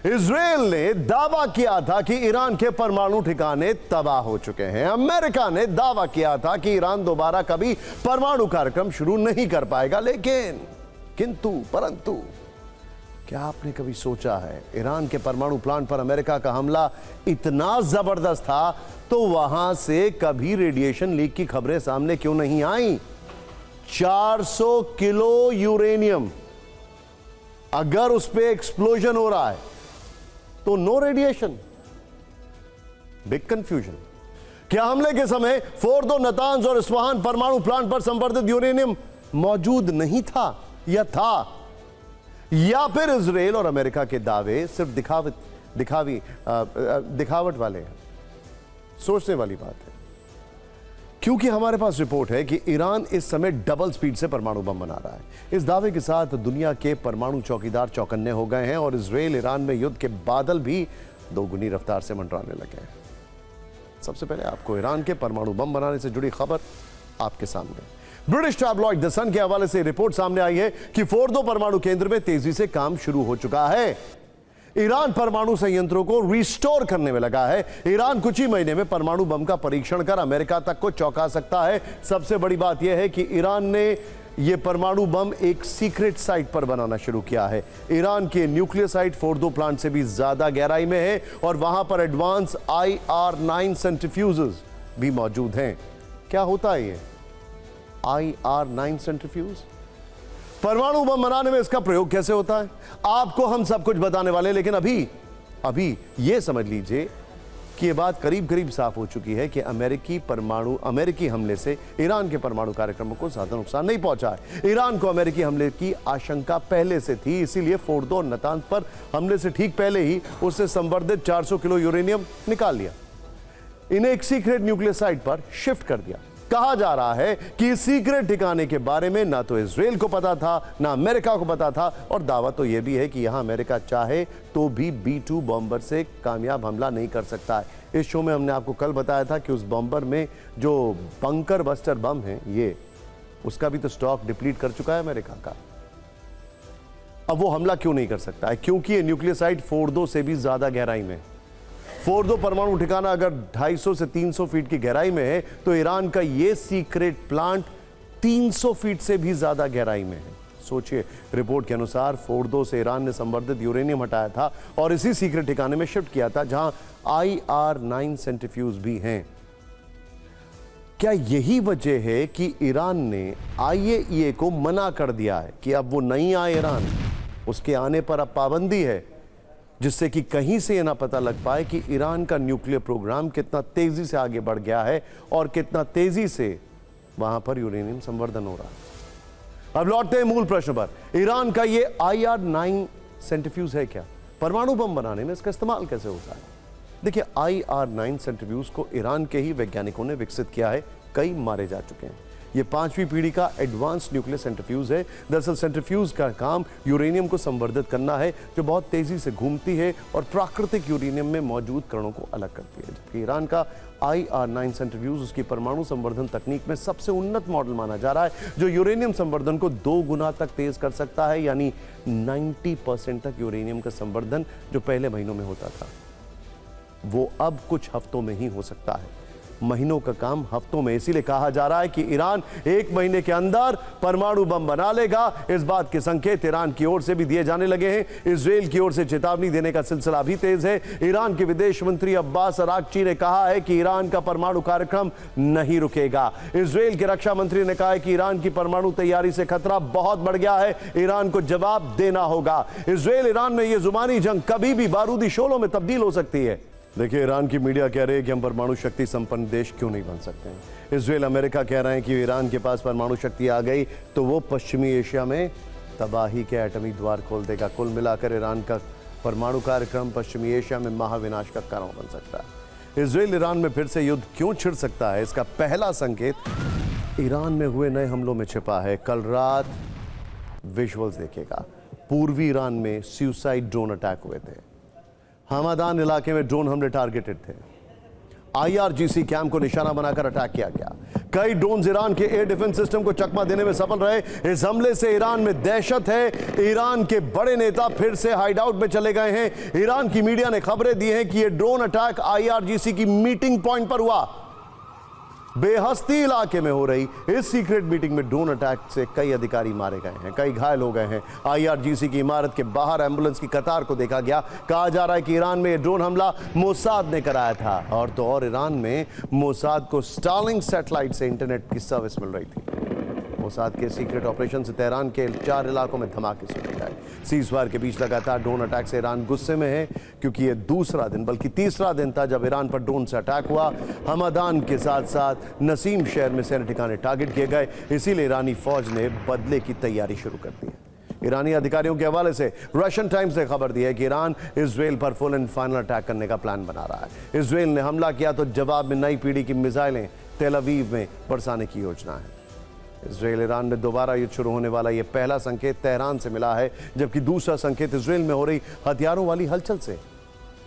Israel ने दावा किया था कि ईरान के परमाणु ठिकाने तबाह हो चुके हैं। अमेरिका ने दावा किया था कि ईरान दोबारा कभी परमाणु कार्यक्रम शुरू नहीं कर पाएगा। लेकिन परंतु क्या आपने कभी सोचा है ईरान के परमाणु प्लांट पर अमेरिका का हमला इतना जबरदस्त था तो वहां से कभी रेडिएशन लीक की खबरें सामने क्यों नहीं आई? 400 किलो यूरेनियम, अगर उस पे एक्सप्लोजन हो रहा है तो नो रेडिएशन। Big confusion. क्या हमले के समय फोर्दो, नतांज और इस्फहान परमाणु प्लांट पर संवर्धित यूरेनियम मौजूद नहीं था या था? या फिर इजराइल और अमेरिका के दावे सिर्फ दिखावट वाले हैं? सोचने वाली बात है, क्योंकि हमारे पास रिपोर्ट है कि ईरान इस समय डबल स्पीड से परमाणु बम बना रहा है। इस दावे के साथ दुनिया के परमाणु चौकीदार चौकन्ने हो गए हैं और इजराइल ईरान में युद्ध के बादल भी दोगुनी रफ्तार से मंडराने लगे हैं। सबसे पहले आपको ईरान के परमाणु बम बनाने से जुड़ी खबर आपके सामने। ब्रिटिश टैबलॉइड द सन के हवाले से रिपोर्ट सामने आई है कि फोर्दो परमाणु केंद्र में तेजी से काम शुरू हो चुका है। ईरान परमाणु संयंत्रों को रिस्टोर करने में लगा है। ईरान कुछ ही महीने में परमाणु बम का परीक्षण कर अमेरिका तक को चौंका सकता है। सबसे बड़ी बात यह है कि ईरान ने यह परमाणु बम एक सीक्रेट साइट पर बनाना शुरू किया है। ईरान के न्यूक्लियर साइट फोर्दो प्लांट से भी ज्यादा गहराई में है और वहां पर एडवांस IR-9 सेंट्रीफ्यूजेस भी मौजूद हैं। क्या होता है ये IR-9 सेंट्रीफ्यूज? परमाणु बम बनाने में इसका प्रयोग कैसे होता है आपको हम सब कुछ बताने वाले। लेकिन अभी यह समझ लीजिए कि यह बात करीब करीब साफ हो चुकी है कि अमेरिकी हमले से ईरान के परमाणु कार्यक्रमों को ज्यादा नुकसान नहीं पहुंचा है। ईरान को अमेरिकी हमले की आशंका पहले से थी, इसीलिए फोर्दो और नतांज पर हमले से ठीक पहले ही उससे संवर्धित 400 किलो यूरेनियम निकाल लिया। इन्हें एक सीक्रेट न्यूक्लियर साइट पर शिफ्ट कर दिया। कहा जा रहा है कि इस सीक्रेट ठिकाने के बारे में ना तो इजराइल को पता था ना अमेरिका को पता था, और दावा तो यह भी है कि यहां अमेरिका चाहे तो भी B-2 बॉम्बर से कामयाब हमला नहीं कर सकता है। इस शो में हमने आपको कल बताया था कि उस बॉम्बर में जो बंकर बस्टर बम है ये उसका भी तो स्टॉक डिप्लीट कर चुका है अमेरिका का। अब वो हमला क्यों नहीं कर सकता है? क्योंकि ये न्यूक्लियर साइट फोर्दो से भी ज्यादा गहराई में। फोर्दो परमाणु ठिकाना अगर 250 से 300 फीट की गहराई में है तो ईरान का यह सीक्रेट प्लांट 300 फीट से भी ज्यादा गहराई में है। सोचिए, रिपोर्ट के अनुसार फोर्दो से ईरान ने संवर्धित यूरेनियम हटाया था और इसी सीक्रेट ठिकाने में शिफ्ट किया था जहां IR-9 सेंट्रीफ्यूज भी हैं। क्या यही वजह है कि ईरान ने IAEA को मना कर दिया है कि अब वो नहीं आए ईरान, उसके आने पर अब पाबंदी है, जिससे कि कहीं से यह ना पता लग पाए कि ईरान का न्यूक्लियर प्रोग्राम कितना तेजी से आगे बढ़ गया है और कितना तेजी से वहां पर यूरेनियम संवर्धन हो रहा है। अब लौटते हैं मूल प्रश्न पर। ईरान का यह IR-9 सेंट्रीफ्यूज है क्या? परमाणु बम बनाने में इसका इस्तेमाल कैसे होता है? देखिए, IR-9 सेंट्रीफ्यूज को ईरान के ही वैज्ञानिकों ने विकसित किया है। कई मारे जा चुके हैं। यह 5वीं पीढ़ी का एडवांस न्यूक्लियर सेंट्रीफ्यूज है। दरअसल सेंट्रीफ्यूज का काम यूरेनियम को संवर्धित करना है जो बहुत तेजी से घूमती है और प्राकृतिक यूरेनियम में मौजूद कणों को अलग करती है। जबकि ईरान का IR-9 सेंट्रीफ्यूज उसकी परमाणु संवर्धन तकनीक में सबसे उन्नत मॉडल माना जा रहा है जो यूरेनियम संवर्धन को 2 गुना तक तेज कर सकता है, यानी 90% तक यूरेनियम का संवर्धन जो पहले महीनों में होता था वो अब कुछ हफ्तों में ही हो सकता है। महीनों का काम हफ्तों में। इसीलिए कहा जा रहा है कि ईरान 1 महीने के अंदर परमाणु बम बना लेगा। इस बात के संकेत ईरान की ओर से भी दिए जाने लगे हैं। इजराइल की ओर से चेतावनी देने का सिलसिला भी तेज है। ईरान के विदेश मंत्री अब्बास अरागची ने कहा है कि ईरान का परमाणु कार्यक्रम नहीं रुकेगा। इजराइल के रक्षा मंत्री ने कहा है कि ईरान की परमाणु तैयारी से खतरा बहुत बढ़ गया है, ईरान को जवाब देना होगा। इजराइल ईरान में यह जुबानी जंग कभी भी बारूदी शोलों में तब्दील हो सकती है। देखिए, ईरान की मीडिया कह रही है कि हम परमाणु शक्ति संपन्न देश क्यों नहीं बन सकते हैं। इजराइल, अमेरिका कह रहे हैं कि ईरान के पास परमाणु शक्ति आ गई तो वो पश्चिमी एशिया में तबाही के एटमी द्वार खोल देगा। कुल मिलाकर ईरान का परमाणु कार्यक्रम पश्चिमी एशिया में महाविनाश का कारण बन सकता है। इजराइल ईरान में फिर से युद्ध क्यों छिड़ सकता है, इसका पहला संकेत ईरान में हुए नए हमलों में छिपा है। कल रात विजुअल्स देखिएगा, पूर्वी ईरान में सुसाइड ड्रोन अटैक हुए थे। हमादान इलाके में ड्रोन हमले टारगेटेड थे। आईआरजीसी कैंप को निशाना बनाकर अटैक किया गया। कई ड्रोन ईरान के एयर डिफेंस सिस्टम को चकमा देने में सफल रहे। इस हमले से ईरान में दहशत है। ईरान के बड़े नेता फिर से हाइड आउट में चले गए हैं। ईरान की मीडिया ने खबरें दी हैं कि यह ड्रोन अटैक आईआरजीसी की मीटिंग पॉइंट पर हुआ। बेहस्ती इलाके में हो रही इस सीक्रेट मीटिंग में ड्रोन अटैक से कई अधिकारी मारे गए हैं, कई घायल हो गए हैं। आईआरजीसी की इमारत के बाहर एम्बुलेंस की कतार को देखा गया। कहा जा रहा है कि ईरान में यह ड्रोन हमला मोसाद ने कराया था। और तो और ईरान में मोसाद को स्टारलिंक सैटेलाइट से इंटरनेट की सर्विस मिल रही थी। मोसाद के सीक्रेट ऑपरेशन से तेहरान के 4 इलाकों में धमाके सुने गए। सीज़फायर के बीच लगातार ड्रोन अटैक से ईरान गुस्से में है, क्योंकि यह दूसरा दिन बल्कि तीसरा दिन था जब ईरान पर ड्रोन से अटैक हुआ। हमदान के साथ साथ नसीम शहर में सैन्य ठिकाने टारगेट किए गए। इसीलिए ईरानी फौज ने बदले की तैयारी शुरू कर दी है। ईरानी अधिकारियों के हवाले से रशियन टाइम्स ने खबर दी है कि ईरान इजराइल पर फुल एंड फाइनल अटैक करने का प्लान बना रहा है। इजराइल ने हमला किया तो जवाब में नई पीढ़ी की मिसाइलें तेल अवीव में बरसाने की योजना है। इजराइल ईरान में दोबारा युद्ध शुरू होने वाला यह पहला संकेत तेहरान से मिला है, जबकि दूसरा संकेत इजराइल में हो रही हथियारों वाली हलचल से।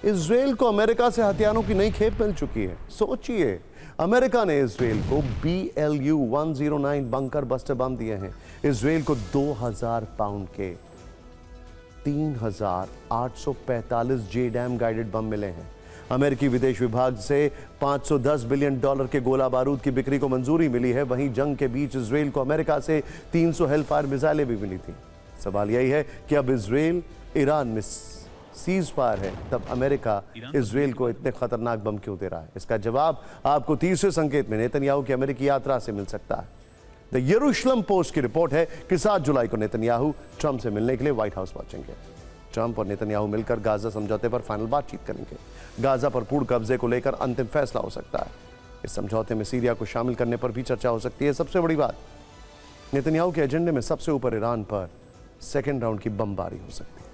इजराइल को अमेरिका से हथियारों की नई खेप मिल चुकी है। सोचिए, अमेरिका ने इजराइल को BLU-109 बंकर बस्टर बम दिए हैं। इजराइल को 2000 पाउंड के 3845 JDAM गाइडेड बम मिले हैं। अमेरिकी विदेश विभाग से $510 बिलियन के गोला बारूद की बिक्री को मंजूरी मिली है। वहीं जंग के बीच इजराइल को अमेरिका से 300 हेलफायर मिसाइलें भी मिली थी। सवाल यही है कि अब इजराइल ईरान में सीज फायर है, तब अमेरिका इजराइल को इतने खतरनाक बम क्यों दे रहा है? इसका जवाब आपको तीसरे संकेत में नेतन्याहू की अमेरिकी यात्रा से मिल सकता है। द यरूशलेम पोस्ट की रिपोर्ट है कि 7 जुलाई को नेतन्याहू ट्रंप से मिलने के लिए व्हाइट हाउस पहुंचेंगे। ट्रंप और नेतन्याहू मिलकर गाजा समझौते पर फाइनल बातचीत करेंगे। गाजा पर पूर्ण कब्जे को लेकर अंतिम फैसला हो सकता है। इस समझौते में सीरिया को शामिल करने पर भी चर्चा हो सकती है। सबसे बड़ी बात, नेतन्याहू के एजेंडे में सबसे ऊपर ईरान पर सेकेंड राउंड की बमबारी हो सकती है।